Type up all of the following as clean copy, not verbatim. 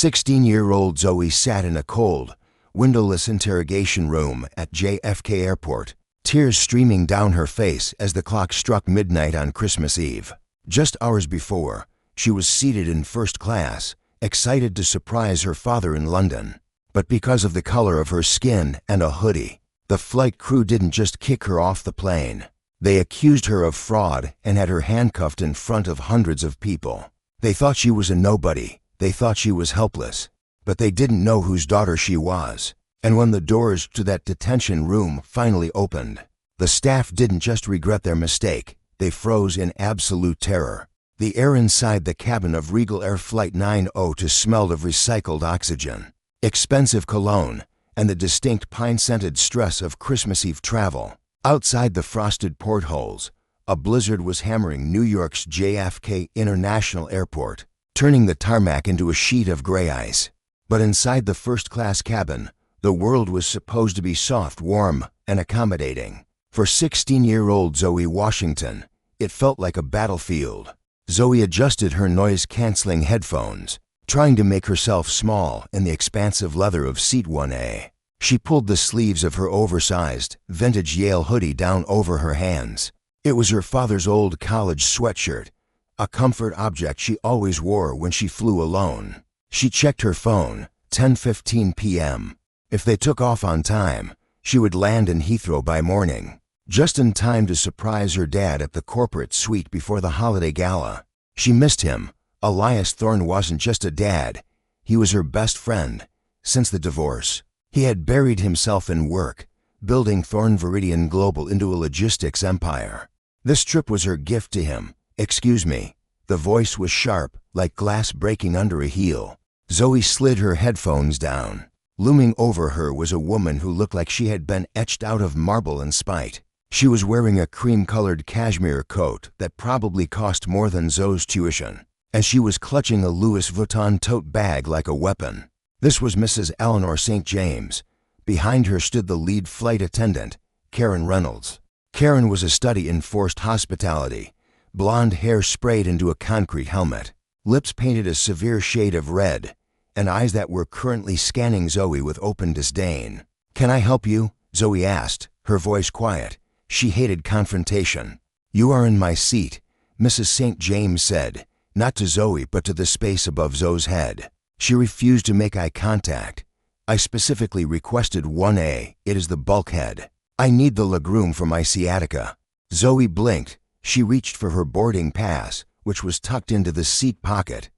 16-year-old Zoe sat in a cold, windowless interrogation room at JFK Airport, tears streaming down her face as the clock struck midnight on Christmas Eve. Just hours before, she was seated in first class, excited to surprise her father in London. But because of the color of her skin and a hoodie, the flight crew didn't just kick her off the plane. They accused her of fraud and had her handcuffed in front of hundreds of people. They thought she was a nobody. They thought she was helpless. But they didn't know whose daughter she was. And when the doors to that detention room finally opened, the staff didn't just regret their mistake. They froze in absolute terror. The air inside the cabin of Regal Air Flight 902 smelled of recycled oxygen, expensive cologne, and the distinct pine-scented stress of Christmas Eve travel. Outside the frosted portholes, a blizzard was hammering New York's JFK International Airport, turning the tarmac into a sheet of gray ice. But inside the first-class cabin, the world was supposed to be soft, warm, and accommodating. For 16-year-old Zoe Washington, it felt like a battlefield. Zoe adjusted her noise-canceling headphones, trying to make herself small in the expansive leather of Seat 1A. She pulled the sleeves of her oversized, vintage Yale hoodie down over her hands. It was her father's old college sweatshirt, a comfort object she always wore when she flew alone. She checked her phone, 10:15 p.m. If they took off on time, she would land in Heathrow by morning, just in time to surprise her dad at the corporate suite before the holiday gala. She missed him. Elias Thorne wasn't just a dad. He was her best friend. Since the divorce, he had buried himself in work, building Thorne Viridian Global into a logistics empire. This trip was her gift to him. "Excuse me." The voice was sharp, like glass breaking under a heel. Zoe slid her headphones down. Looming over her was a woman who looked like she had been etched out of marble in spite. She was wearing a cream-colored cashmere coat that probably cost more than Zoe's tuition, and she was clutching a Louis Vuitton tote bag like a weapon. This was Mrs. Eleanor St. James. Behind her stood the lead flight attendant, Karen Reynolds. Karen was a study in forced hospitality, blonde hair sprayed into a concrete helmet, lips painted a severe shade of red, and eyes that were currently scanning Zoe with open disdain. "Can I help you?" Zoe asked, her voice quiet. She hated confrontation. "You are in my seat," Mrs. St. James said, not to Zoe but to the space above Zoe's head. She refused to make eye contact. "I specifically requested 1A. It is the bulkhead. I need the legroom for my sciatica." Zoe blinked. She reached for her boarding pass, which was tucked into the seat pocket.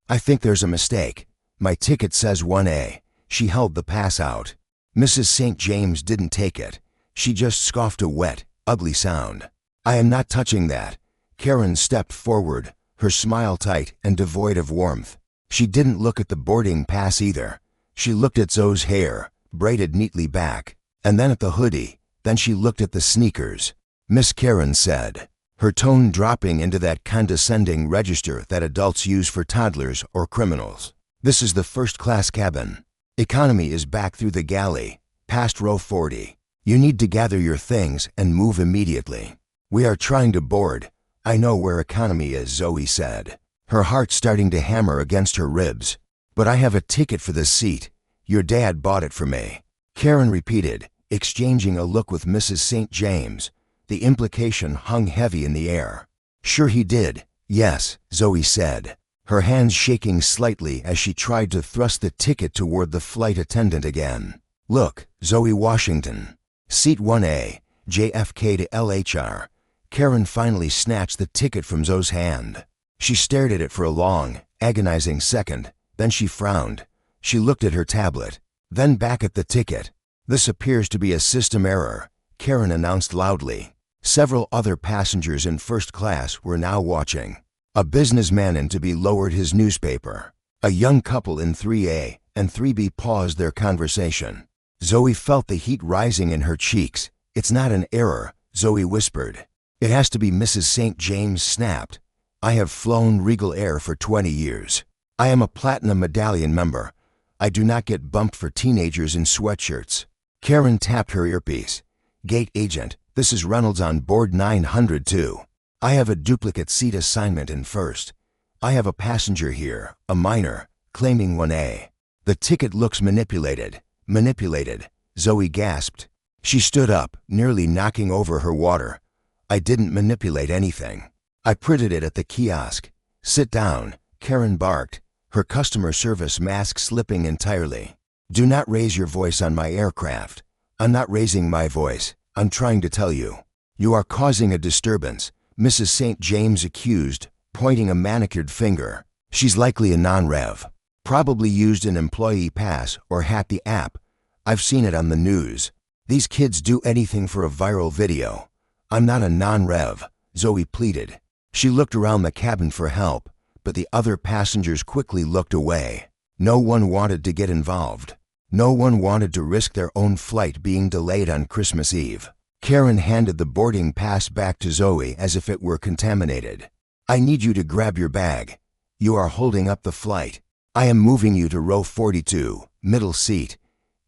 I think there's a mistake. My ticket says 1A. She held the pass out. Mrs. St. James didn't take it. She just scoffed a wet, ugly sound. "I am not touching that." Karen stepped forward, her smile tight and devoid of warmth. She didn't look at the boarding pass either. She looked at Zoe's hair, braided neatly back, and then at the hoodie. Then she looked at the sneakers. "Miss Karen said," her tone dropping into that condescending register that adults use for toddlers or criminals, "this is the first-class cabin. Economy is back through the galley, past row 40. You need to gather your things and move immediately. We are trying to board." "I know where economy is," Zoe said, her heart starting to hammer against her ribs. "But I have a ticket for this seat. Your dad bought it for me." Karen repeated, exchanging a look with Mrs. St. James. The implication hung heavy in the air. "Sure he did." "Yes," Zoe said, her hands shaking slightly as she tried to thrust the ticket toward the flight attendant again. "Look, Zoe Washington. Seat 1A, JFK to LHR." Karen finally snatched the ticket from Zoe's hand. She stared at it for a long, agonizing second. Then she frowned. She looked at her tablet, then back at the ticket. "This appears to be a system error," Karen announced loudly. Several other passengers in first class were now watching. A businessman in to be lowered his newspaper. A young couple in 3A and 3B paused their conversation. Zoe felt the heat rising in her cheeks. "It's not an error," Zoe whispered. "It has to be." Mrs. St. James snapped. "I have flown Regal Air for 20 years. I am a Platinum Medallion member. I do not get bumped for teenagers in sweatshirts." Karen tapped her earpiece. "Gate agent, this is Reynolds on board 902. I have a duplicate seat assignment in first. I have a passenger here, a minor, claiming 1A. The ticket looks manipulated. Manipulated, Zoe gasped. She stood up, nearly knocking over her water. I didn't manipulate anything. I printed it at the kiosk. Sit down, Karen barked, her customer service mask slipping entirely. Do not raise your voice on my aircraft. I'm not raising my voice. I'm trying to tell you. You are causing a disturbance, Mrs. St. James accused, pointing a manicured finger. She's likely a non-rev. Probably used an employee pass or hacked the app. I've seen it on the news. These kids do anything for a viral video. I'm not a non-rev, Zoe pleaded. She looked around the cabin for help, but the other passengers quickly looked away. No one wanted to get involved. No one wanted to risk their own flight being delayed on Christmas Eve. Karen handed the boarding pass back to Zoe as if it were contaminated. I need you to grab your bag. You are holding up the flight. I am moving you to row 42, middle seat.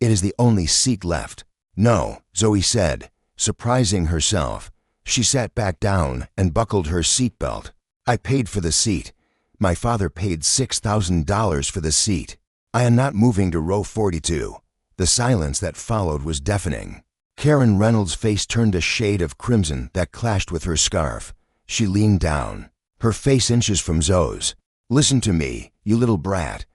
It is the only seat left. No, Zoe said, surprising herself. She sat back down and buckled her seatbelt. I paid for the seat. My father paid $6,000 for the seat. I am not moving to row 42. The silence that followed was deafening. Karen Reynolds' face turned a shade of crimson that clashed with her scarf. She leaned down, her face inches from Zoe's. Listen to me, you little brat.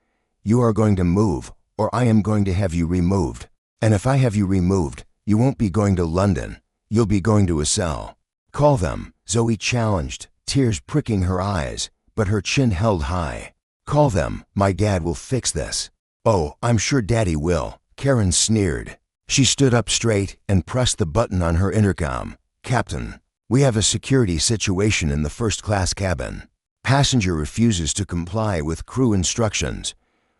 You are going to move, or I am going to have you removed. And if I have you removed, you won't be going to London. You'll be going to a cell. Call them, Zoe challenged, tears pricking her eyes, but her chin held high. Call them, my dad will fix this. Oh, I'm sure Daddy will, Karen sneered. She stood up straight and pressed the button on her intercom. Captain, we have a security situation in the first-class cabin. Passenger refuses to comply with crew instructions,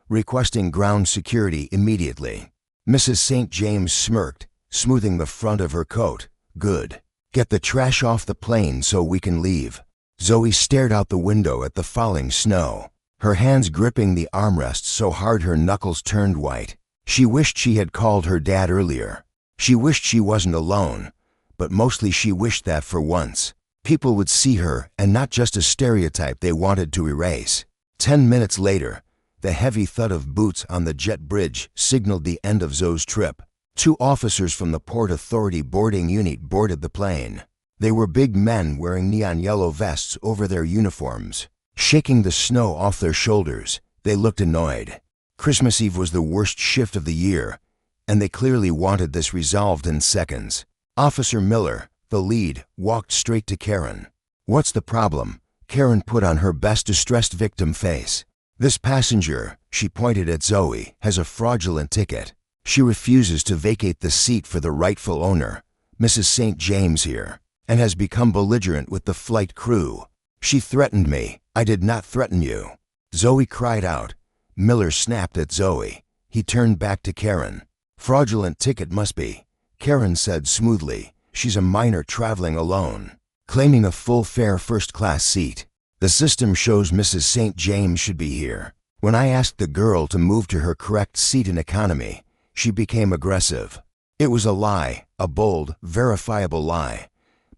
requesting ground security immediately. Mrs. St. James smirked, smoothing the front of her coat. Good. Get the trash off the plane so we can leave. Zoe stared out the window at the falling snow, her hands gripping the armrests so hard her knuckles turned white. She wished she had called her dad earlier. She wished she wasn't alone, but mostly she wished that for once, people would see her and not just a stereotype they wanted to erase. 10 minutes later, the heavy thud of boots on the jet bridge signaled the end of Zoe's trip. 2 officers from the Port Authority boarding unit boarded the plane. They were big men wearing neon yellow vests over their uniforms. Shaking the snow off their shoulders, they looked annoyed. Christmas Eve was the worst shift of the year, and they clearly wanted this resolved in seconds. Officer Miller, the lead, walked straight to Karen. What's the problem? Karen put on her best distressed victim face. This passenger, she pointed at Zoe, has a fraudulent ticket. She refuses to vacate the seat for the rightful owner, Mrs. St. James here, and has become belligerent with the flight crew. She threatened me. I did not threaten you. Zoe cried out. Miller snapped at Zoe. He turned back to Karen. Fraudulent ticket must be, Karen said smoothly. She's a minor traveling alone, claiming a full fare first-class seat. The system shows Mrs. St. James should be here. When I asked the girl to move to her correct seat in economy, she became aggressive. It was a lie, a bold, verifiable lie.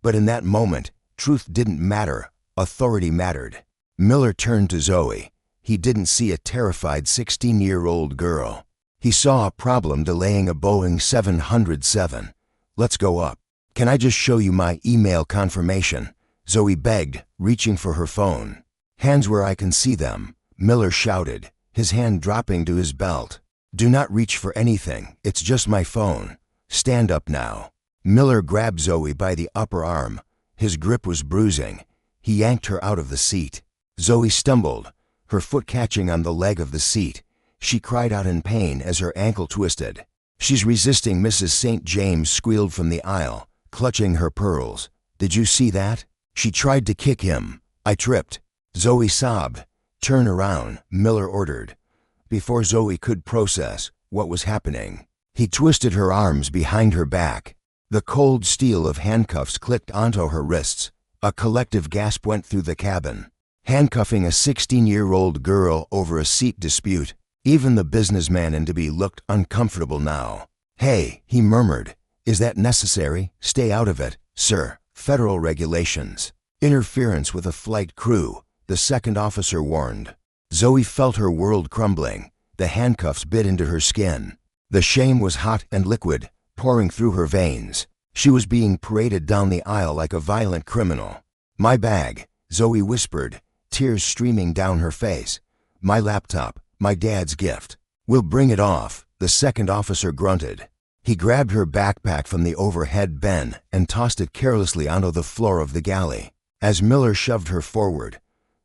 But in that moment, truth didn't matter. Authority mattered. Miller turned to Zoe. He didn't see a terrified 16-year-old girl. He saw a problem delaying a Boeing 707. Let's go up. Can I just show you my email confirmation? Zoe begged, reaching for her phone. Hands where I can see them, Miller shouted, his hand dropping to his belt. Do not reach for anything, it's just my phone. Stand up now. Miller grabbed Zoe by the upper arm. His grip was bruising. He yanked her out of the seat. Zoe stumbled, her foot catching on the leg of the seat. She cried out in pain as her ankle twisted. She's resisting, Mrs. St. James squealed from the aisle, clutching her pearls. Did you see that? She tried to kick him. I tripped. Zoe sobbed. Turn around, Miller ordered. Before Zoe could process what was happening, he twisted her arms behind her back. The cold steel of handcuffs clicked onto her wrists. A collective gasp went through the cabin. Handcuffing a 16-year-old girl over a seat dispute. Even the businessman in to-be looked uncomfortable now. Hey, he murmured. Is that necessary? Stay out of it, sir. Federal regulations. Interference with a flight crew, the second officer warned. Zoe felt her world crumbling. The handcuffs bit into her skin. The shame was hot and liquid, pouring through her veins. She was being paraded down the aisle like a violent criminal. "My bag," Zoe whispered, tears streaming down her face. "My laptop, my dad's gift." "We'll bring it off," the second officer grunted. He grabbed her backpack from the overhead bin and tossed it carelessly onto the floor of the galley. As Miller shoved her forward,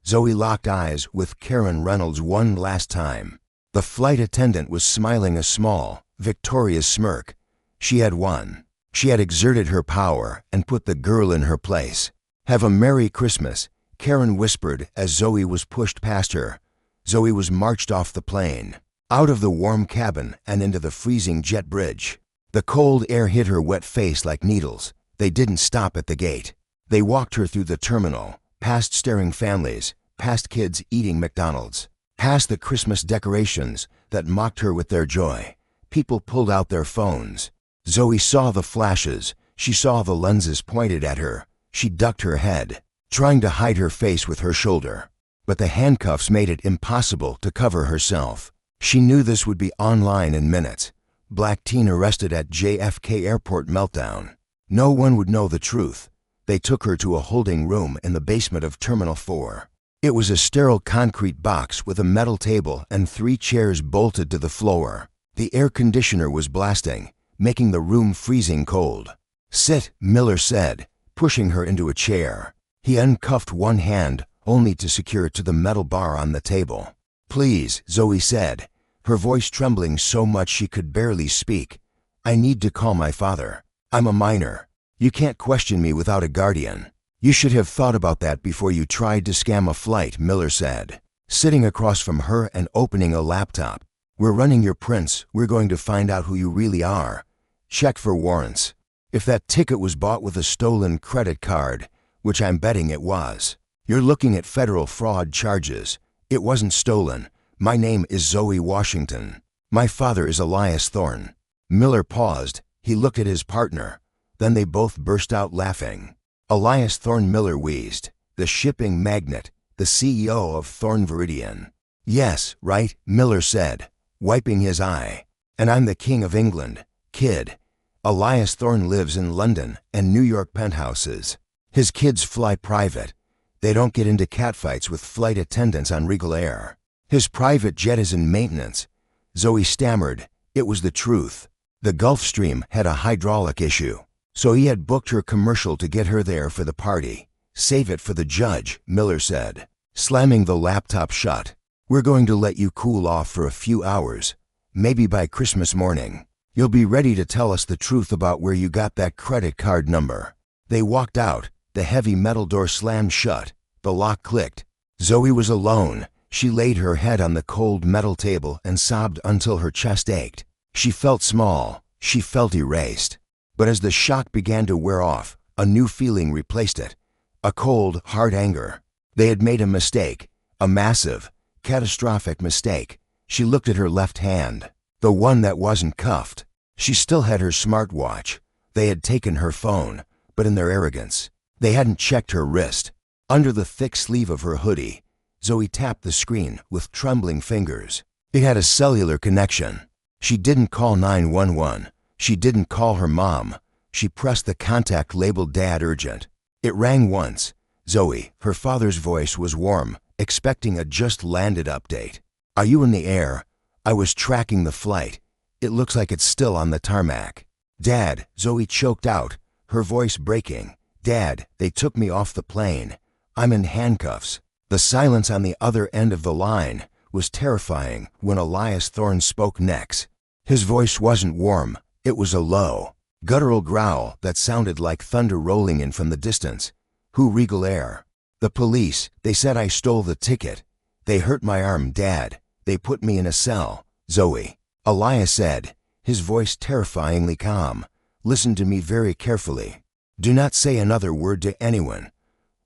Zoe locked eyes with Karen Reynolds one last time. The flight attendant was smiling a small, victorious smirk. She had won. She had exerted her power and put the girl in her place. "Have a Merry Christmas," Karen whispered as Zoe was pushed past her. Zoe was marched off the plane, out of the warm cabin and into the freezing jet bridge. The cold air hit her wet face like needles. They didn't stop at the gate. They walked her through the terminal, past staring families, past kids eating McDonald's, past the Christmas decorations that mocked her with their joy. People pulled out their phones. Zoe saw the flashes. She saw the lenses pointed at her. She ducked her head, trying to hide her face with her shoulder. But the handcuffs made it impossible to cover herself. She knew this would be online in minutes. Black teen arrested at JFK Airport meltdown. No one would know the truth. They took her to a holding room in the basement of Terminal 4. It was a sterile concrete box with a metal table and 3 chairs bolted to the floor. The air conditioner was blasting, making the room freezing cold. "Sit," Miller said, pushing her into a chair. He uncuffed one hand, only to secure it to the metal bar on the table. "Please," Zoe said, her voice trembling so much she could barely speak. "I need to call my father. I'm a minor. You can't question me without a guardian." "You should have thought about that before you tried to scam a flight," Miller said, sitting across from her and opening a laptop. "We're running your prints. We're going to find out who you really are. Check for warrants. If that ticket was bought with a stolen credit card, which I'm betting it was, you're looking at federal fraud charges. It wasn't stolen. My name is Zoe Washington. My father is Elias Thorne." Miller paused. He looked at his partner. Then they both burst out laughing. "Elias Thorne," Miller wheezed, "the shipping magnate, the CEO of Thorne Viridian." "Yes, right," Miller said, wiping his eye. "And I'm the King of England, kid. Elias Thorne lives in London and New York penthouses. His kids fly private. They don't get into catfights with flight attendants on Regal Air. His private jet is in maintenance." Zoe stammered. It was the truth. The Gulfstream had a hydraulic issue, so he had booked her commercial to get her there for the party. "Save it for the judge," Miller said, slamming the laptop shut. "We're going to let you cool off for a few hours. Maybe by Christmas morning, you'll be ready to tell us the truth about where you got that credit card number." They walked out. The heavy metal door slammed shut. The lock clicked. Zoe was alone. She laid her head on the cold metal table and sobbed until her chest ached. She felt small. She felt erased. But as the shock began to wear off, a new feeling replaced it. A cold, hard anger. They had made a mistake. A massive, catastrophic mistake. She looked at her left hand, the one that wasn't cuffed. She still had her smartwatch. They had taken her phone, but in their arrogance, they hadn't checked her wrist. Under the thick sleeve of her hoodie, Zoe tapped the screen with trembling fingers. It had a cellular connection. She didn't call 911. She didn't call her mom. She pressed the contact labeled Dad Urgent. It rang once. Zoe, her father's voice was warm, expecting a just-landed update. "Are you in the air? I was tracking the flight. It looks like it's still on the tarmac." "Dad," Zoe choked out, her voice breaking. "Dad, they took me off the plane. I'm in handcuffs." The silence on the other end of the line was terrifying when Elias Thorne spoke next. His voice wasn't warm. It was a low, guttural growl that sounded like thunder rolling in from the distance. "Who Regal Air?" "The police. They said I stole the ticket. They hurt my arm, Dad. They put me in a cell." "Zoe," Elias said, his voice terrifyingly calm, "listen to me very carefully. Do not say another word to anyone.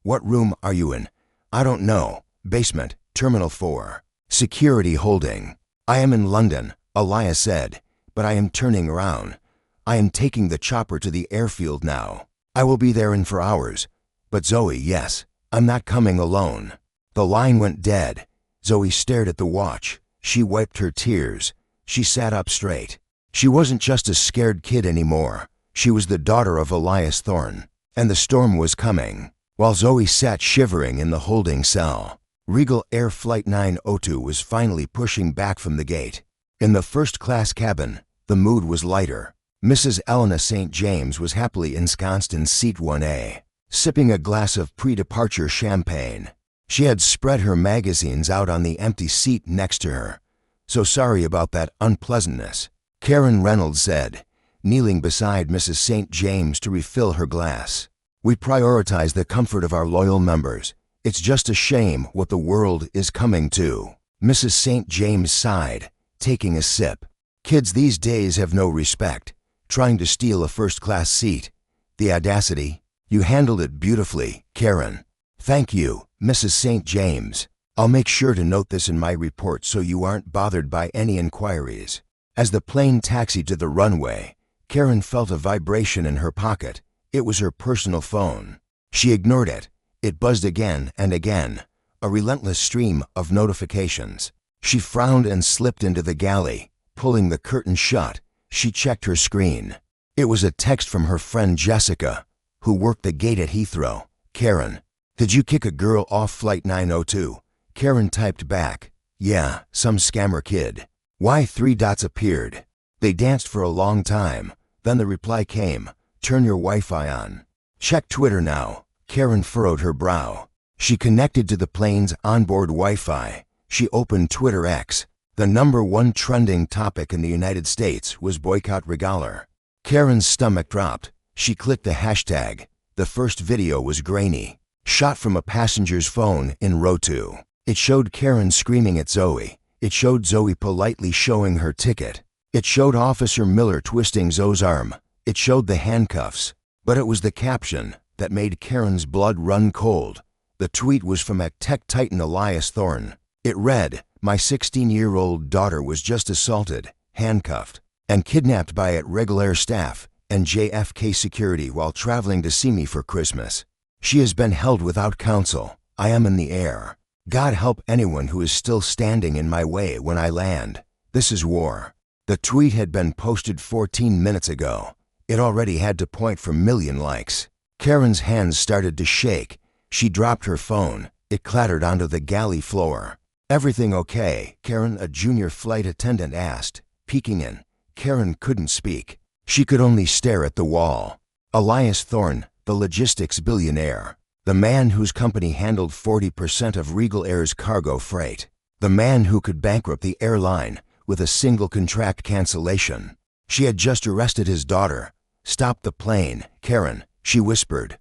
What room are you in?" "I don't know. Basement, Terminal 4. Security holding." "I am in London," Elias said, "but I am turning around. I am taking the chopper to the airfield now. I will be there in 4 hours. But Zoe, yes, I'm not coming alone." The line went dead. Zoe stared at the watch. She wiped her tears. She sat up straight. She wasn't just a scared kid anymore. She was the daughter of Elias Thorne. And the storm was coming. While Zoe sat shivering in the holding cell, Regal Air Flight 902 was finally pushing back from the gate. In the first-class cabin, the mood was lighter. Mrs. Elena St. James was happily ensconced in Seat 1A, sipping a glass of pre-departure champagne. She had spread her magazines out on the empty seat next to her. "So sorry about that unpleasantness," Karen Reynolds said, kneeling beside Mrs. St. James to refill her glass. "We prioritize the comfort of our loyal members. It's just a shame what the world is coming to." Mrs. St. James sighed, taking a sip. "Kids these days have no respect. Trying to steal a first-class seat. The audacity. You handled it beautifully, Karen." "Thank you, Mrs. St. James. I'll make sure to note this in my report so you aren't bothered by any inquiries." As the plane taxied to the runway, Karen felt a vibration in her pocket. It was her personal phone. She ignored it. It buzzed again and again, a relentless stream of notifications. She frowned and slipped into the galley. Pulling the curtain shut, she checked her screen. It was a text from her friend Jessica, who worked the gate at Heathrow. "Karen, did you kick a girl off Flight 902? Karen typed back, "Yeah, some scammer kid." Why 3 dots appeared. They danced for a long time. Then the reply came, "Turn your Wi-Fi on." "Check Twitter now." Karen furrowed her brow. She connected to the plane's onboard Wi-Fi. She opened Twitter X. The #1 trending topic in the United States was boycott Regaler. Karen's stomach dropped. She clicked the hashtag. The first video was grainy, shot from a passenger's phone in row 2. It showed Karen screaming at Zoe. It showed Zoe politely showing her ticket. It showed Officer Miller twisting Zoe's arm. It showed the handcuffs. But it was the caption that made Karen's blood run cold. The tweet was from tech titan Elias Thorne. It read, "My 16-year-old daughter was just assaulted, handcuffed, and kidnapped by Regular staff and JFK security while traveling to see me for Christmas. She has been held without counsel. I am in the air. God help anyone who is still standing in my way when I land. This is war." The tweet had been posted 14 minutes ago. It already had to point for million likes. Karen's hands started to shake. She dropped her phone. It clattered onto the galley floor. "Everything okay?" Karen, a junior flight attendant, asked, peeking in. Karen couldn't speak. She could only stare at the wall. Elias Thorne, the logistics billionaire. The man whose company handled 40% of Regal Air's cargo freight. The man who could bankrupt the airline with a single contract cancellation. She had just arrested his daughter. "Stop the plane, Karen," she whispered.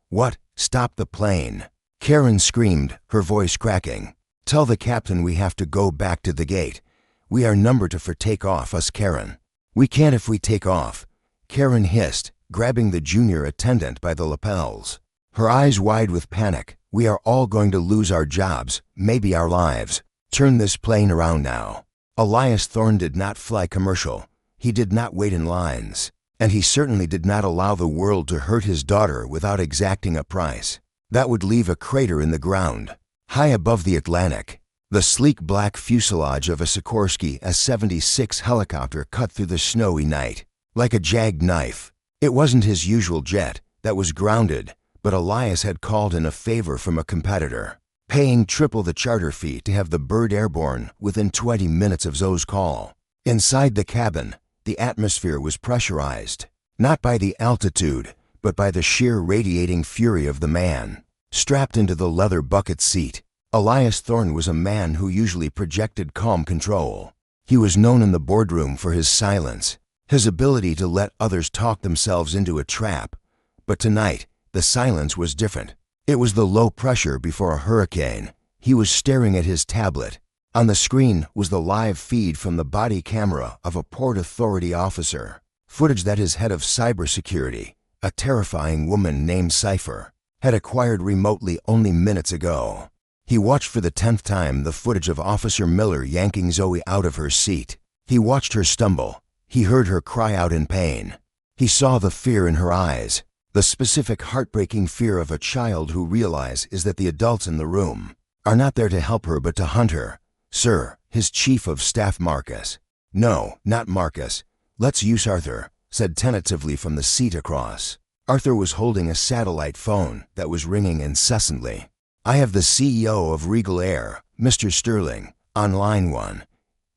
"What? Stop the plane?" Karen screamed, her voice cracking. "Tell the captain we have to go back to the gate. We are numbered for takeoff, us Karen." "We can't if we take off," Karen hissed, grabbing the junior attendant by the lapels. Her eyes wide with panic. "We are all going to lose our jobs, maybe our lives. Turn this plane around now." Elias Thorne did not fly commercial. He did not wait in lines. And he certainly did not allow the world to hurt his daughter without exacting a price. That would leave a crater in the ground. High above the Atlantic, the sleek black fuselage of a Sikorsky S-76 helicopter cut through the snowy night. Like a jagged knife. It wasn't his usual jet that was grounded, but Elias had called in a favor from a competitor, paying triple the charter fee to have the bird airborne within 20 minutes of Zoe's call. Inside the cabin, the atmosphere was pressurized, not by the altitude, but by the sheer radiating fury of the man. Strapped into the leather bucket seat, Elias Thorne was a man who usually projected calm control. He was known in the boardroom for his silence, his ability to let others talk themselves into a trap. But tonight, the silence was different. It was the low pressure before a hurricane. He was staring at his tablet. On the screen was the live feed from the body camera of a Port Authority officer, footage that his head of cybersecurity, a terrifying woman named Cypher, had acquired remotely only minutes ago. He watched for the 10th time the footage of Officer Miller yanking Zoe out of her seat. He watched her stumble. He heard her cry out in pain. He saw the fear in her eyes, the specific heartbreaking fear of a child who realizes that the adults in the room are not there to help her but to hunt her. Sir, his chief of staff Marcus. No, not Marcus. Let's use Arthur, said tentatively from the seat across. Arthur was holding a satellite phone that was ringing incessantly. I have the CEO of Regal Air, Mr. Sterling, on line 1.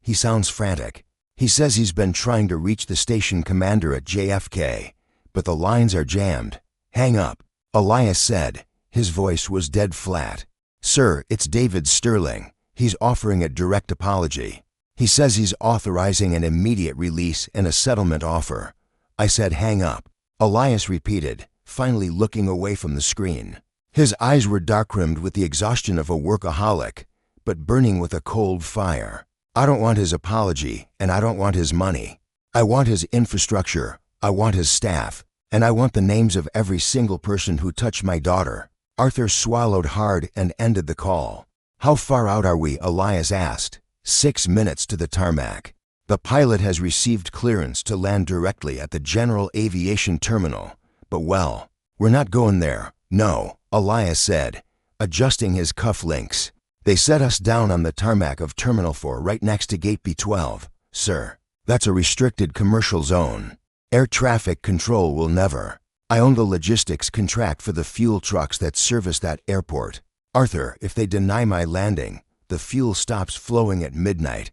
He sounds frantic. He says he's been trying to reach the station commander at JFK, but the lines are jammed. Hang up, Elias said. His voice was dead flat. Sir, it's David Sterling. He's offering a direct apology. He says he's authorizing an immediate release and a settlement offer. I said hang up. Elias repeated, finally looking away from the screen. His eyes were dark-rimmed with the exhaustion of a workaholic, but burning with a cold fire. I don't want his apology, and I don't want his money. I want his infrastructure, I want his staff, and I want the names of every single person who touched my daughter. Arthur swallowed hard and ended the call. How far out are we? Elias asked. 6 minutes to the tarmac. The pilot has received clearance to land directly at the General Aviation Terminal. But well, we're not going there. No, Elias said, adjusting his cufflinks. They set us down on the tarmac of Terminal 4 right next to Gate B12. Sir, that's a restricted commercial zone. Air traffic control will never. I own the logistics contract for the fuel trucks that service that airport. Arthur, if they deny my landing, the fuel stops flowing at midnight.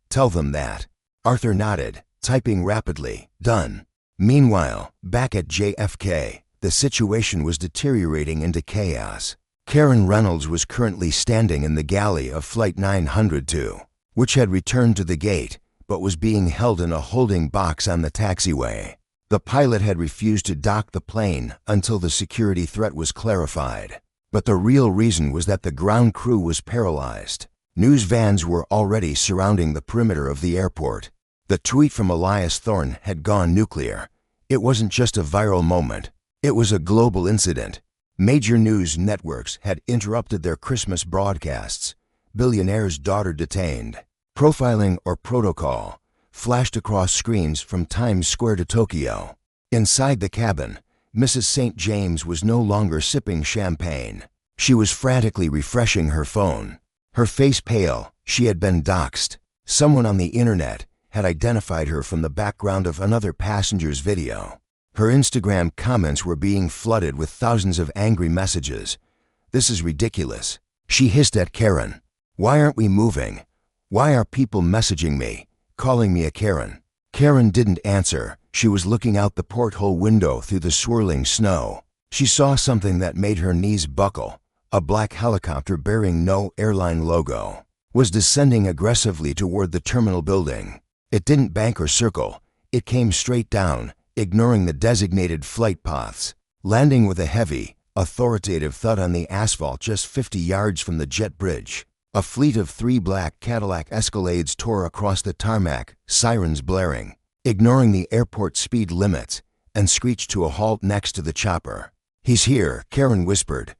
Tell them that. Arthur nodded, typing rapidly. Done. Meanwhile, back at JFK, the situation was deteriorating into chaos. Karen Reynolds was currently standing in the galley of Flight 902, which had returned to the gate, but was being held in a holding box on the taxiway. The pilot had refused to dock the plane until the security threat was clarified. But the real reason was that the ground crew was paralyzed. News vans were already surrounding the perimeter of the airport. The tweet from Elias Thorne had gone nuclear. It wasn't just a viral moment. It was a global incident. Major news networks had interrupted their Christmas broadcasts. Billionaire's daughter detained. Profiling or protocol flashed across screens from Times Square to Tokyo. Inside the cabin, Mrs. St. James was no longer sipping champagne. She was frantically refreshing her phone. Her face pale, she had been doxxed. Someone on the internet had identified her from the background of another passenger's video. Her Instagram comments were being flooded with thousands of angry messages. This is ridiculous. She hissed at Karen. Why aren't we moving? Why are people messaging me, calling me a Karen? Karen didn't answer. She was looking out the porthole window through the swirling snow. She saw something that made her knees buckle. A black helicopter bearing no airline logo was descending aggressively toward the terminal building. It didn't bank or circle. It came straight down, ignoring the designated flight paths, landing with a heavy, authoritative thud on the asphalt just 50 yards from the jet bridge. A fleet of 3 black Cadillac Escalades tore across the tarmac, sirens blaring, ignoring the airport speed limits, and screeched to a halt next to the chopper. He's here, Karen whispered.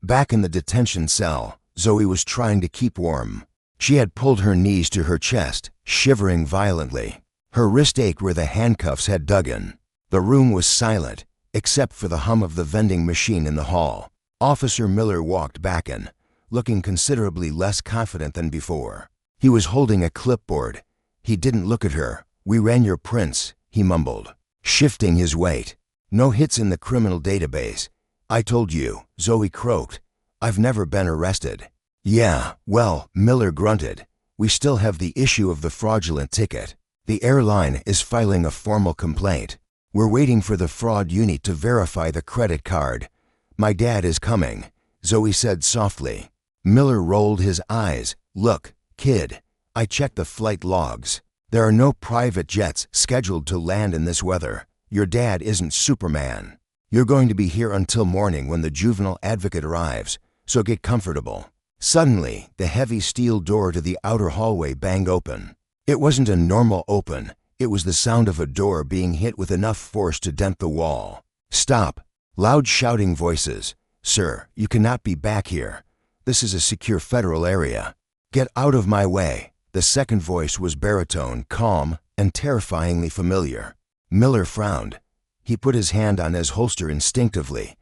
Back in the detention cell, Zoe was trying to keep warm. She had pulled her knees to her chest, shivering violently. Her wrist ached where the handcuffs had dug in. The room was silent, except for the hum of the vending machine in the hall. Officer Miller walked back in, looking considerably less confident than before. He was holding a clipboard. He didn't look at her. We ran your prints, he mumbled, shifting his weight. No hits in the criminal database. I told you, Zoe croaked. I've never been arrested. Yeah, well, Miller grunted. We still have the issue of the fraudulent ticket. The airline is filing a formal complaint. We're waiting for the fraud unit to verify the credit card. My dad is coming, Zoe said softly. Miller rolled his eyes. Look, kid, I checked the flight logs. There are no private jets scheduled to land in this weather. Your dad isn't Superman. You're going to be here until morning when the juvenile advocate arrives, so get comfortable. Suddenly, the heavy steel door to the outer hallway banged open. It wasn't a normal open. It was the sound of a door being hit with enough force to dent the wall. Stop! Loud shouting voices. Sir, you cannot be back here. This is a secure federal area. Get out of my way. The second voice was baritone, calm, and terrifyingly familiar. Miller frowned. He put his hand on his holster instinctively.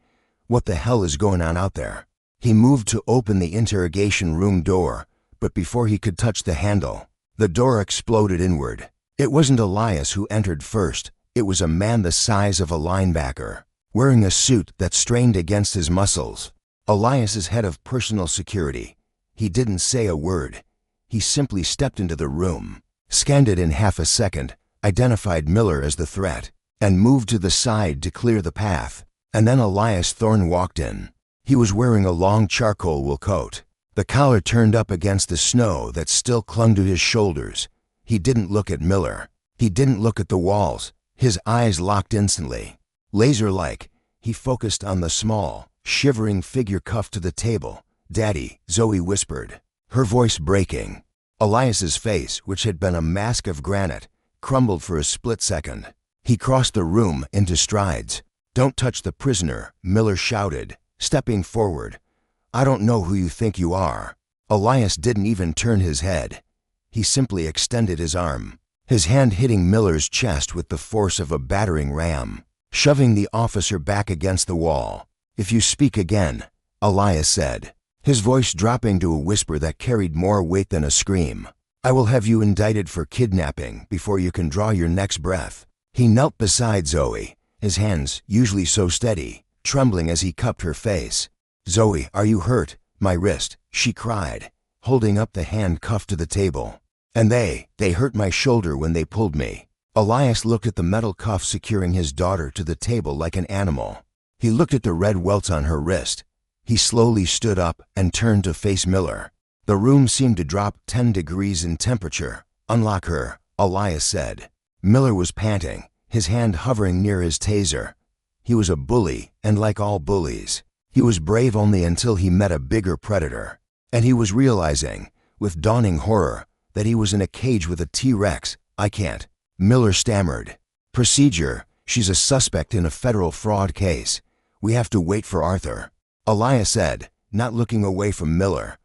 What the hell is going on out there? He moved to open the interrogation room door, but before he could touch the handle, the door exploded inward. It wasn't Elias who entered first. It was a man the size of a linebacker, wearing a suit that strained against his muscles. Elias is head of personal security. He didn't say a word. He simply stepped into the room, scanned it in half a second, identified Miller as the threat, and moved to the side to clear the path. And then Elias Thorne walked in. He was wearing a long charcoal wool coat, the collar turned up against the snow that still clung to his shoulders. He didn't look at Miller. He didn't look at the walls. His eyes locked instantly. Laser-like, he focused on the small, shivering figure cuffed to the table. "Daddy," Zoe whispered, her voice breaking. Elias's face, which had been a mask of granite, crumbled for a split second. He crossed the room into strides. "Don't touch the prisoner," Miller shouted, stepping forward. "I don't know who you think you are." Elias didn't even turn his head. He simply extended his arm, his hand hitting Miller's chest with the force of a battering ram, shoving the officer back against the wall. "If you speak again," Elias said, his voice dropping to a whisper that carried more weight than a scream, "I will have you indicted for kidnapping before you can draw your next breath." He knelt beside Zoe, his hands, usually so steady, trembling as he cupped her face. "Zoe, are you hurt?" "My wrist," she cried, holding up the hand cuffed to the table. "And they hurt my shoulder when they pulled me." Elias looked at the metal cuff securing his daughter to the table like an animal. He looked at the red welts on her wrist. He slowly stood up and turned to face Miller. The room seemed to drop 10 degrees in temperature. "Unlock her," Elias said. Miller was panting, his hand hovering near his taser. He was a bully, and like all bullies, he was brave only until he met a bigger predator. And he was realizing, with dawning horror, that he was in a cage with a T-Rex. "I can't," Miller stammered. "Procedure, she's a suspect in a federal fraud case. We have to wait for Arthur," Elias said, not looking away from Miller.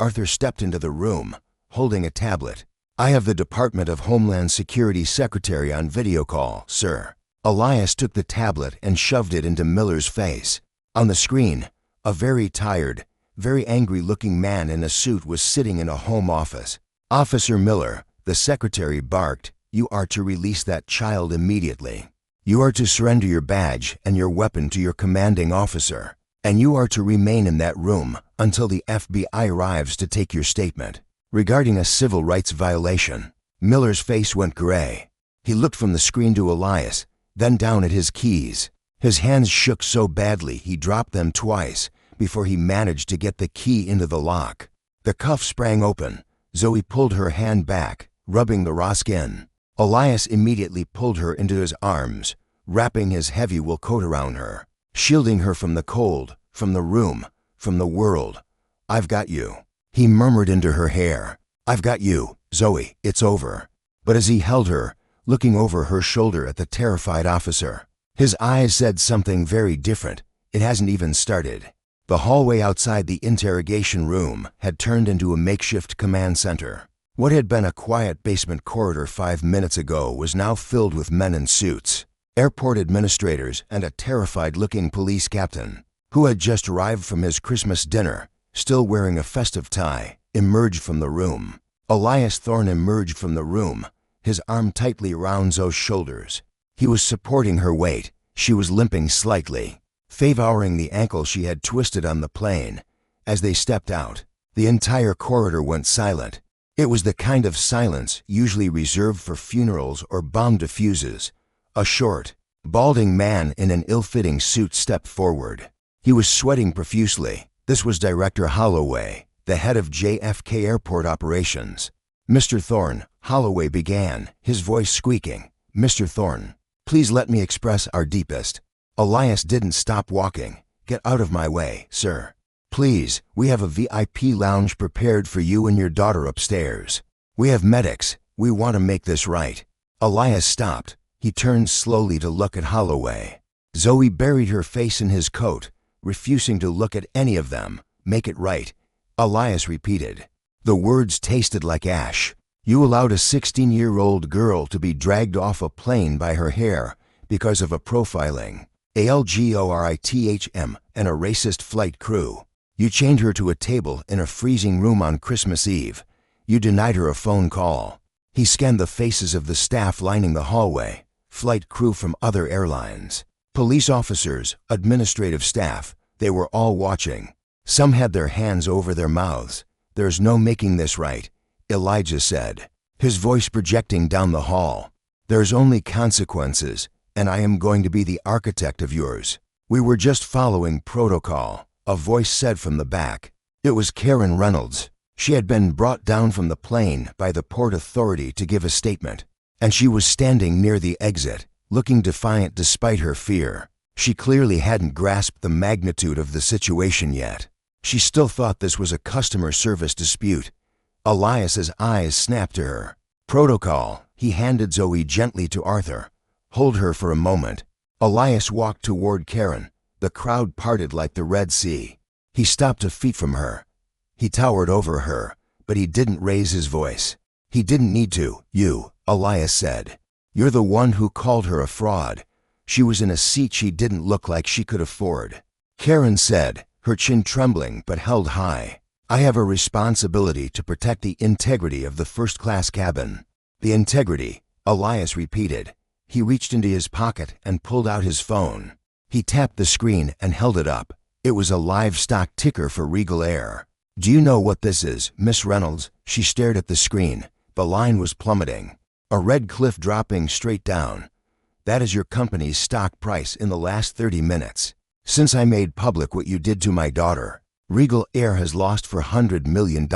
Arthur stepped into the room, holding a tablet. "I have the Department of Homeland Security Secretary on video call, sir." Elias took the tablet and shoved it into Miller's face. On the screen, a very tired, very angry-looking man in a suit was sitting in a home office. "Officer Miller," the secretary barked, "you are to release that child immediately. You are to surrender your badge and your weapon to your commanding officer, and you are to remain in that room until the FBI arrives to take your statement regarding a civil rights violation." Miller's face went gray. He looked from the screen to Elias, then down at his keys. His hands shook so badly he dropped them twice before he managed to get the key into the lock. The cuff sprang open. Zoe pulled her hand back, rubbing the raw skin. Elias immediately pulled her into his arms, wrapping his heavy wool coat around her, shielding her from the cold, from the room, from the world. "I've got you," he murmured into her hair. "I've got you, Zoe, it's over." But as he held her, looking over her shoulder at the terrified officer, his eyes said something very different. "It hasn't even started." The hallway outside the interrogation room had turned into a makeshift command center. What had been a quiet basement corridor 5 minutes ago was now filled with men in suits, airport administrators, and a terrified-looking police captain, who had just arrived from his Christmas dinner, still wearing a festive tie, emerged from the room. Elias Thorne emerged from the room, his arm tightly around Zoe's shoulders. He was supporting her weight. She was limping slightly, favoring the ankle she had twisted on the plane. As they stepped out, the entire corridor went silent. It was the kind of silence usually reserved for funerals or bomb diffuses. A short, balding man in an ill-fitting suit stepped forward. He was sweating profusely. This was Director Holloway, the head of JFK Airport Operations. "Mr. Thorne," Holloway began, his voice squeaking. "Mr. Thorne, please let me express our deepest..." Elias didn't stop walking. "Get out of my way, sir. Please, we have a VIP lounge prepared for you and your daughter upstairs. We have medics. We want to make this right." Elias stopped. He turned slowly to look at Holloway. Zoe buried her face in his coat, refusing to look at any of them. "Make it right," Elias repeated. The words tasted like ash. "You allowed a 16-year-old girl to be dragged off a plane by her hair because of a profiling, algorithm, and a racist flight crew. You chained her to a table in a freezing room on Christmas Eve. You denied her a phone call. He scanned the faces of the staff lining the hallway, flight crew from other airlines, police officers, administrative staff. They were all watching. Some had their hands over their mouths. "There's no making this right," Elijah said, his voice projecting down the hall. "There's only consequences, and I am going to be the architect of yours." "We were just following protocol," a voice said from the back. It was Karen Reynolds. She had been brought down from the plane by the port authority to give a statement, and she was standing near the exit, looking defiant despite her fear. She clearly hadn't grasped the magnitude of the situation yet. She still thought this was a customer service dispute. Elias's eyes snapped to her. "Protocol," he handed Zoe gently to Arthur. "Hold her for a moment." Elias walked toward Karen. The crowd parted like the Red Sea. He stopped a feet from her. He towered over her, but he didn't raise his voice. He didn't need to. "You," Elias said. "You're the one who called her a fraud." She was in a seat she didn't look like she could afford. Karen said, her chin trembling but held high, "I have a responsibility to protect the integrity of the first-class cabin." "The integrity," Elias repeated. He reached into his pocket and pulled out his phone. He tapped the screen and held it up. It was a livestock ticker for Regal Air. "Do you know what this is, Miss Reynolds?" She stared at the screen. The line was plummeting. A red cliff dropping straight down. "That is your company's stock price in the last 30 minutes. Since I made public what you did to my daughter, Regal Air has lost $400 million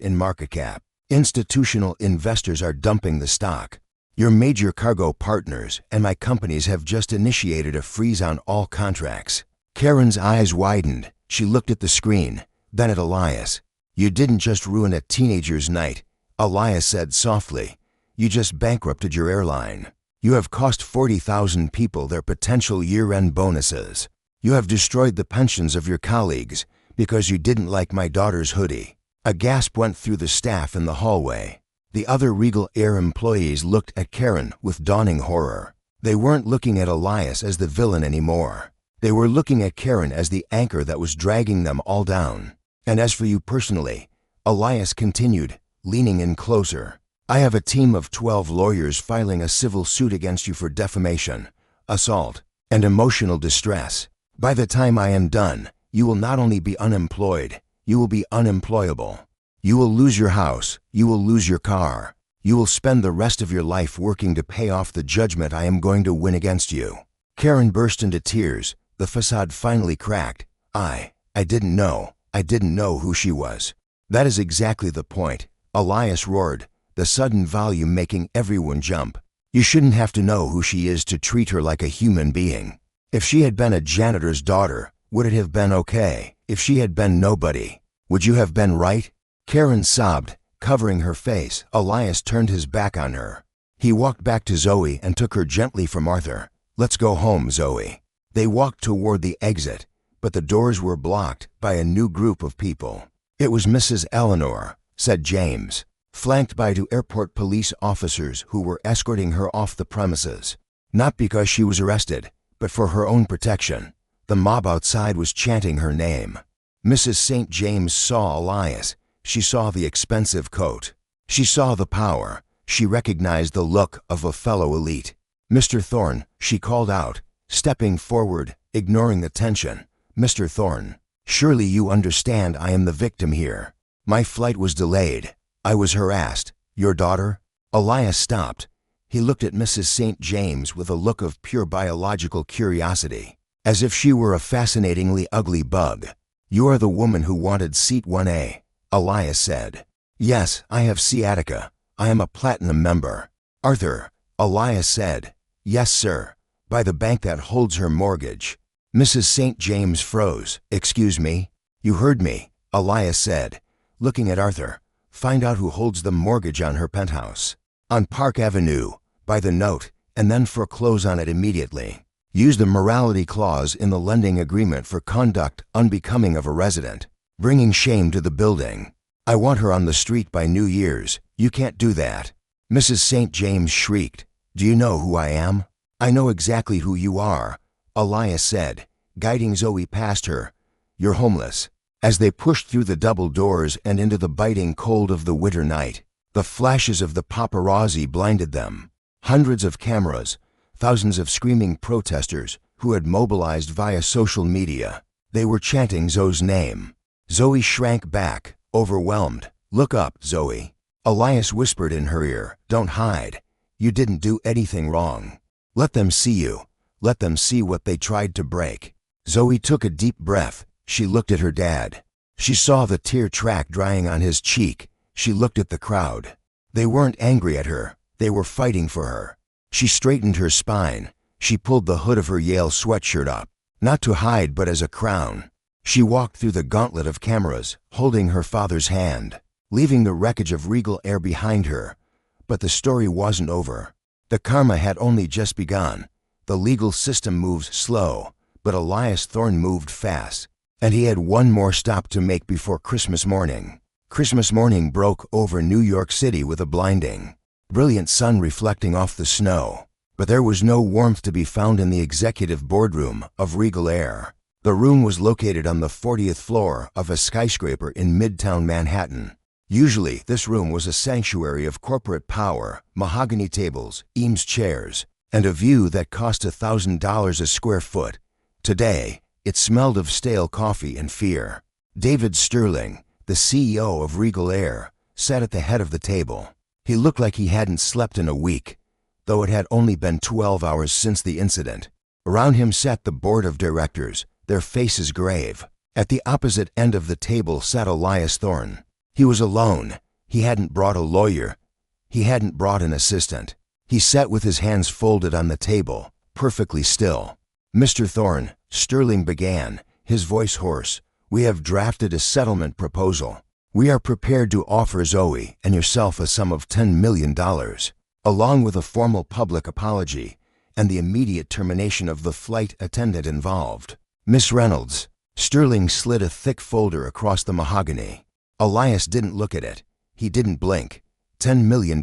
in market cap. Institutional investors are dumping the stock. Your major cargo partners and my companies have just initiated a freeze on all contracts." Karen's eyes widened. She looked at the screen, then at Elias. "You didn't just ruin a teenager's night," Elias said softly. "You just bankrupted your airline. You have cost 40,000 people their potential year-end bonuses. You have destroyed the pensions of your colleagues because you didn't like my daughter's hoodie." A gasp went through the staff in the hallway. The other Regal Air employees looked at Karen with dawning horror. They weren't looking at Elias as the villain anymore. They were looking at Karen as the anchor that was dragging them all down. "And as for you personally," Elias continued, leaning in closer, "I have a team of 12 lawyers filing a civil suit against you for defamation, assault, and emotional distress. By the time I am done, you will not only be unemployed, you will be unemployable. You will lose your house, you will lose your car. You will spend the rest of your life working to pay off the judgment I am going to win against you." Karen burst into tears. The facade finally cracked. I didn't know who she was." "That is exactly the point," Elias roared, the sudden volume making everyone jump. "You shouldn't have to know who she is to treat her like a human being. If she had been a janitor's daughter, would it have been okay? If she had been nobody, would you have been right?" Karen sobbed, covering her face. Elias turned his back on her. He walked back to Zoe and took her gently from Arthur. "Let's go home, Zoe." They walked toward the exit, but the doors were blocked by a new group of people. "It was Mrs. Eleanor," said James, flanked by 2 airport police officers who were escorting her off the premises. Not because she was arrested, but for her own protection. The mob outside was chanting her name. Mrs. St. James saw Elias. She saw the expensive coat. She saw the power. She recognized the look of a fellow elite. "Mr. Thorne," she called out, stepping forward, ignoring the tension. "Mr. Thorne, surely you understand I am the victim here. My flight was delayed. I was harassed. Your daughter?" Elias stopped. He looked at Mrs. St. James with a look of pure biological curiosity, as if she were a fascinatingly ugly bug. "You are the woman who wanted seat 1A, Elias said. "Yes, I have sciatica. I am a platinum member." "Arthur," Elias said. "Yes, sir. By the bank that holds her mortgage." Mrs. St. James froze. "Excuse me?" "You heard me," Elias said, looking at Arthur. "Find out who holds the mortgage on her penthouse. On Park Avenue, by the note, and then foreclose on it immediately. Use the morality clause in the lending agreement for conduct unbecoming of a resident, bringing shame to the building. I want her on the street by New Year's. You can't do that." Mrs. St. James shrieked. "Do you know who I am?" "I know exactly who you are," Elias said, guiding Zoe past her. "You're homeless, As they pushed through the double doors and into the biting cold of the winter night, the flashes of the paparazzi blinded them. Hundreds of cameras, thousands of screaming protesters who had mobilized via social media. They were chanting Zoe's name. Zoe shrank back, overwhelmed. "Look up, Zoe." Elias whispered in her ear, "Don't hide. You didn't do anything wrong. Let them see you. Let them see what they tried to break." Zoe took a deep breath. She looked at her dad. She saw the tear track drying on his cheek. She looked at the crowd. They weren't angry at her. They were fighting for her. She straightened her spine. She pulled the hood of her Yale sweatshirt up, not to hide but as a crown. She walked through the gauntlet of cameras, holding her father's hand, leaving the wreckage of Regal Air behind her. But the story wasn't over. The karma had only just begun. The legal system moves slow, but Elias Thorne moved fast, and he had one more stop to make before Christmas morning. Christmas morning broke over New York City with a blinding, brilliant sun reflecting off the snow. But there was no warmth to be found in the executive boardroom of Regal Air. The room was located on the 40th floor of a skyscraper in Midtown Manhattan. Usually, this room was a sanctuary of corporate power, mahogany tables, Eames chairs, and a view that cost $1,000 a square foot. Today, it smelled of stale coffee and fear. David Sterling, the CEO of Regal Air, sat at the head of the table. He looked like he hadn't slept in a week, though it had only been 12 hours since the incident. Around him sat the board of directors, their faces grave. At the opposite end of the table sat Elias Thorne. He was alone. He hadn't brought a lawyer. He hadn't brought an assistant. He sat with his hands folded on the table, perfectly still. "Mr. Thorne," Sterling began, his voice hoarse, "we have drafted a settlement proposal. We are prepared to offer Zoe and yourself a sum of $10 million, along with a formal public apology and the immediate termination of the flight attendant involved. Miss Reynolds." Sterling slid a thick folder across the mahogany. Elias didn't look at it. He didn't blink. $10 million,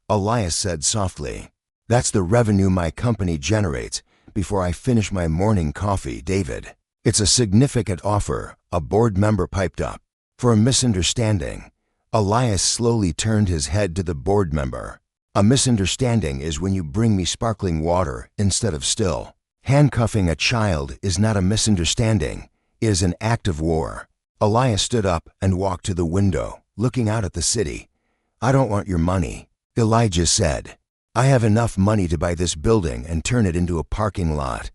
Elias said softly. "That's the revenue my company generates before I finish my morning coffee, David." "It's a significant offer," a board member piped up. For a misunderstanding, Elias slowly turned his head to the board member. "A misunderstanding is when you bring me sparkling water instead of still. Handcuffing a child is not a misunderstanding. It is an act of war." Elias stood up and walked to the window, looking out at the city. "I don't want your money," Elijah said. "I have enough money to buy this building and turn it into a parking lot.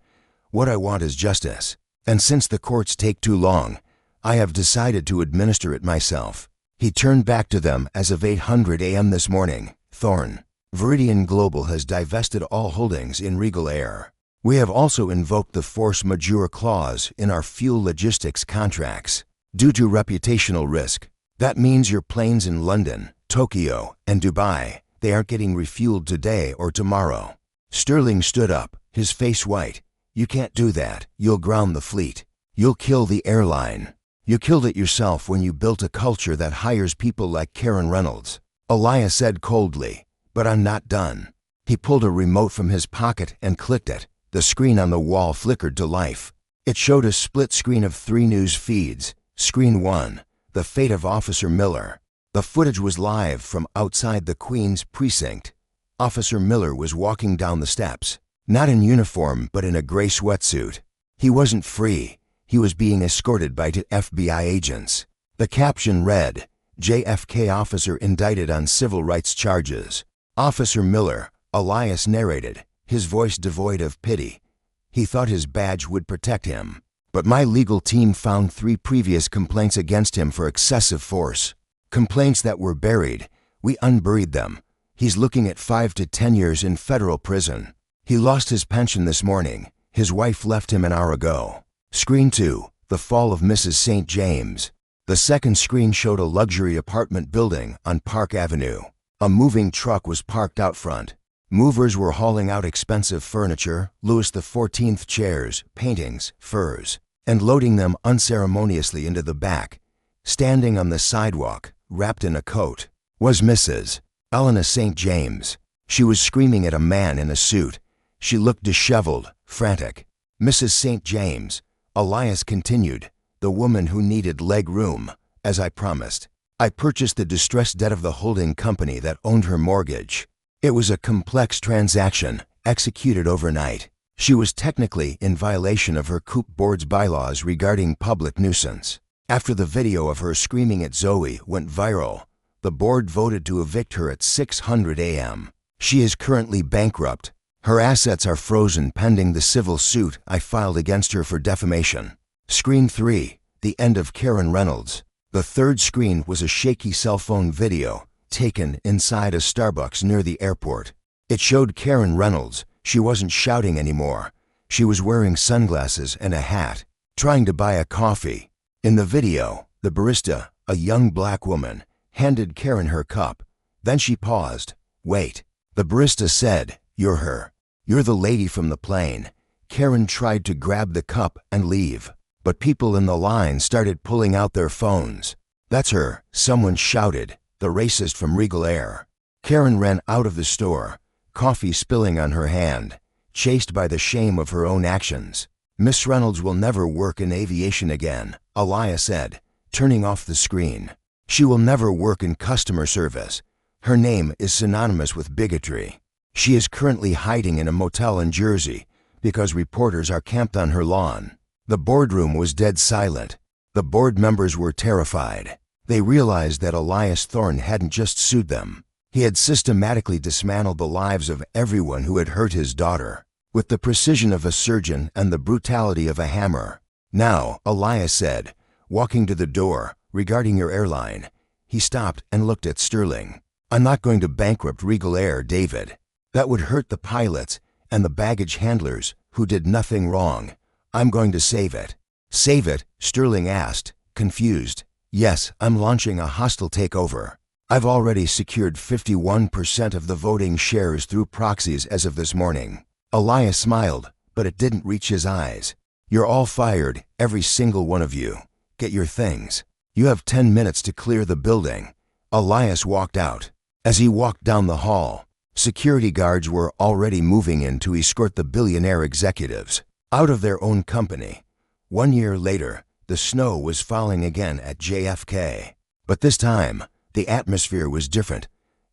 What I want is justice. And since the courts take too long, I have decided to administer it myself." He turned back to them as of 8:00 a.m. this morning. "Thorne, Viridian Global has divested all holdings in Regal Air. We have also invoked the force majeure clause in our fuel logistics contracts. Due to reputational risk, that means your planes in London, Tokyo, and Dubai, they aren't getting refueled today or tomorrow." Sterling stood up, his face white. "You can't do that. You'll ground the fleet. You'll kill the airline. You killed it yourself when you built a culture that hires people like Karen Reynolds." Elias said coldly, "But I'm not done." He pulled a remote from his pocket and clicked it. The screen on the wall flickered to life. It showed a split screen of 3 news feeds. Screen 1, the fate of Officer Miller. The footage was live from outside the Queen's precinct. Officer Miller was walking down the steps, not in uniform but in a gray sweatsuit. He wasn't free. He was being escorted by 2 FBI agents. The caption read, "JFK officer indicted on civil rights charges." "Officer Miller," Elias narrated, his voice devoid of pity. He thought his badge would protect him. "But my legal team found 3 previous complaints against him for excessive force. Complaints that were buried. We unburied them. He's looking at 5 to 10 years in federal prison. He lost his pension this morning. His wife left him an hour ago." Screen 2, the fall of Mrs. St. James. The second screen showed a luxury apartment building on Park Avenue. A moving truck was parked out front. Movers were hauling out expensive furniture, Louis XIV chairs, paintings, furs, and loading them unceremoniously into the back. Standing on the sidewalk, wrapped in a coat, was Mrs. Elena St. James. She was screaming at a man in a suit. She looked disheveled, frantic. "Mrs. St. James," Elias continued, the woman who needed leg room, as I promised. I purchased the distressed debt of the holding company that owned her mortgage. It was a complex transaction, executed overnight. She was technically in violation of her COOP board's bylaws regarding public nuisance. After the video of her screaming at Zoe went viral, the board voted to evict her at 6:00 a.m. She is currently bankrupt. Her assets are frozen pending the civil suit I filed against her for defamation. Screen 3, the end of Karen Reynolds. The third screen was a shaky cell phone video taken inside a Starbucks near the airport. It showed Karen Reynolds. She wasn't shouting anymore. She was wearing sunglasses and a hat, trying to buy a coffee. In the video, the barista, a young black woman, handed Karen her cup. Then she paused. "Wait." The barista said, "You're her. You're the lady from the plane." Karen tried to grab the cup and leave, but people in the line started pulling out their phones. "That's her," someone shouted, the racist from Regal Air. Karen ran out of the store, coffee spilling on her hand, chased by the shame of her own actions. "Miss Reynolds will never work in aviation again," Aliyah said, turning off the screen. "She will never work in customer service. Her name is synonymous with bigotry." She is currently hiding in a motel in Jersey because reporters are camped on her lawn. The boardroom was dead silent. The board members were terrified. They realized that Elias Thorne hadn't just sued them. He had systematically dismantled the lives of everyone who had hurt his daughter, with the precision of a surgeon and the brutality of a hammer. "Now," Elias said, walking to the door, "regarding your airline." He stopped and looked at Sterling. "I'm not going to bankrupt Regal Air, David. That would hurt the pilots and the baggage handlers who did nothing wrong. I'm going to save it." "Save it?" Sterling asked, confused. "Yes, I'm launching a hostile takeover. I've already secured 51% of the voting shares through proxies as of this morning." Elias smiled, but it didn't reach his eyes. "You're all fired, every single one of you. Get your things. You have 10 minutes to clear the building." Elias walked out. As he walked down the hall, security guards were already moving in to escort the billionaire executives out of their own company. 1 year later, the snow was falling again at JFK. But this time, the atmosphere was different.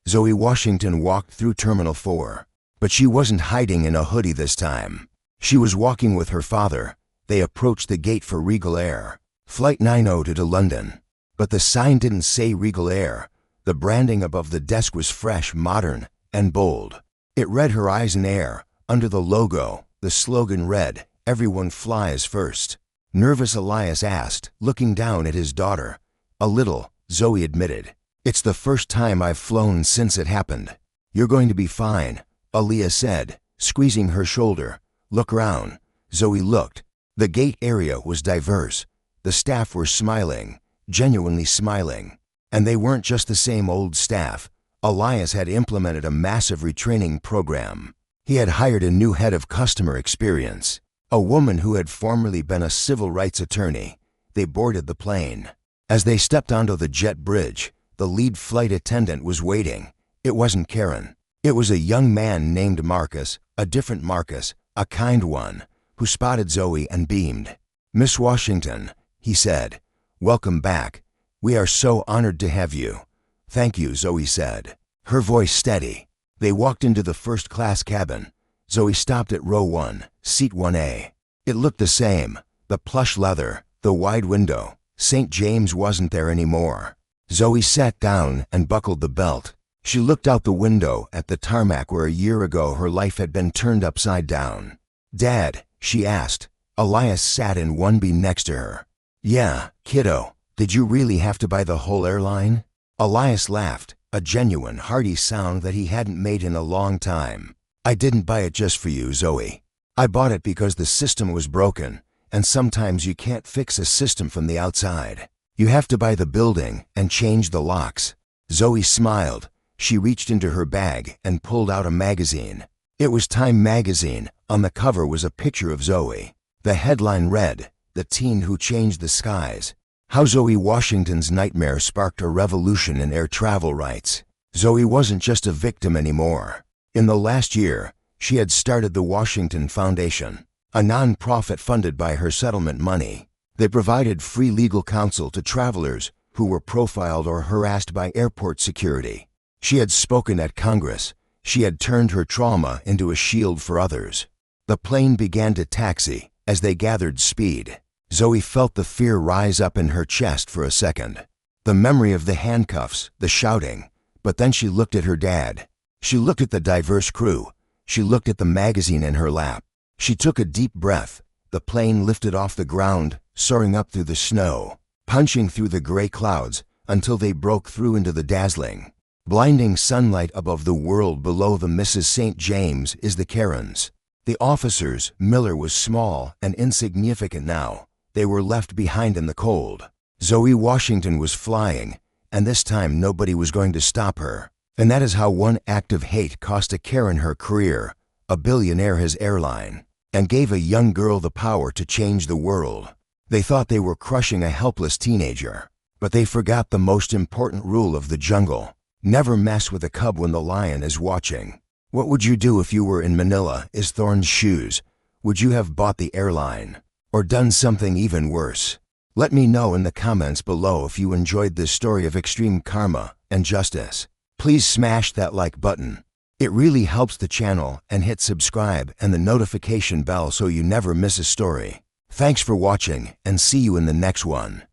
Zoe Washington walked through Terminal 4. But she wasn't hiding in a hoodie this time. She was walking with her father. They approached the gate for Regal Air, Flight 90 to London. But the sign didn't say Regal Air. The branding above the desk was fresh, modern, and bold. It read Horizon Air. Under the logo, the slogan read, "Everyone flies first." Nervous Elias asked, looking down at his daughter. "A little," Zoe admitted. "It's the first time I've flown since it happened." "You're going to be fine," Aliyah said, squeezing her shoulder. "Look around." Zoe looked. The gate area was diverse. The staff were smiling, genuinely smiling. And they weren't just the same old staff. Elias had implemented a massive retraining program. He had hired a new head of customer experience, a woman who had formerly been a civil rights attorney. They boarded the plane. As they stepped onto the jet bridge, the lead flight attendant was waiting. It wasn't Karen. It was a young man named Marcus, a different Marcus, a kind one, who spotted Zoe and beamed. "Miss Washington," he said, "welcome back. We are so honored to have you." "Thank you," Zoe said, her voice steady. They walked into the first-class cabin. Zoe stopped at row 1, seat 1A. It looked the same, the plush leather, the wide window. St. James wasn't there anymore. Zoe sat down and buckled the belt. She looked out the window at the tarmac where a year ago her life had been turned upside down. "Dad," she asked. Elias sat in 1B next to her. "Yeah, kiddo, did you really have to buy the whole airline?" Elias laughed, a genuine, hearty sound that he hadn't made in a long time. "I didn't buy it just for you, Zoe. I bought it because the system was broken, and sometimes you can't fix a system from the outside. You have to buy the building and change the locks." Zoe smiled. She reached into her bag and pulled out a magazine. It was Time magazine. On the cover was a picture of Zoe. The headline read, "The Teen Who Changed the Skies. How Zoe Washington's Nightmare Sparked a Revolution in Air Travel Rights." Zoe wasn't just a victim anymore. In the last year, she had started the Washington Foundation, a non-profit funded by her settlement money. They provided free legal counsel to travelers who were profiled or harassed by airport security. She had spoken at Congress. She had turned her trauma into a shield for others. The plane began to taxi. As they gathered speed, Zoe felt the fear rise up in her chest for a second. The memory of the handcuffs, the shouting. But then she looked at her dad. She looked at the diverse crew. She looked at the magazine in her lap. She took a deep breath. The plane lifted off the ground, soaring up through the snow, punching through the gray clouds until they broke through into the dazzling, blinding sunlight above the world below. The Mrs. St. James is the Karens. The officers. Miller was small and insignificant now. They were left behind in the cold. Zoe Washington was flying, and this time nobody was going to stop her. And that is how one act of hate cost a Karen her career, a billionaire his airline, and gave a young girl the power to change the world. They thought they were crushing a helpless teenager, but they forgot the most important rule of the jungle. Never mess with a cub when the lion is watching. What would you do if you were in Manila is Thorne's shoes? Would you have bought the airline? Or done something even worse? Let me know in the comments below if you enjoyed this story of extreme karma and justice. Please smash that like button. It really helps the channel, and hit subscribe and the notification bell so you never miss a story. Thanks for watching, and see you in the next one.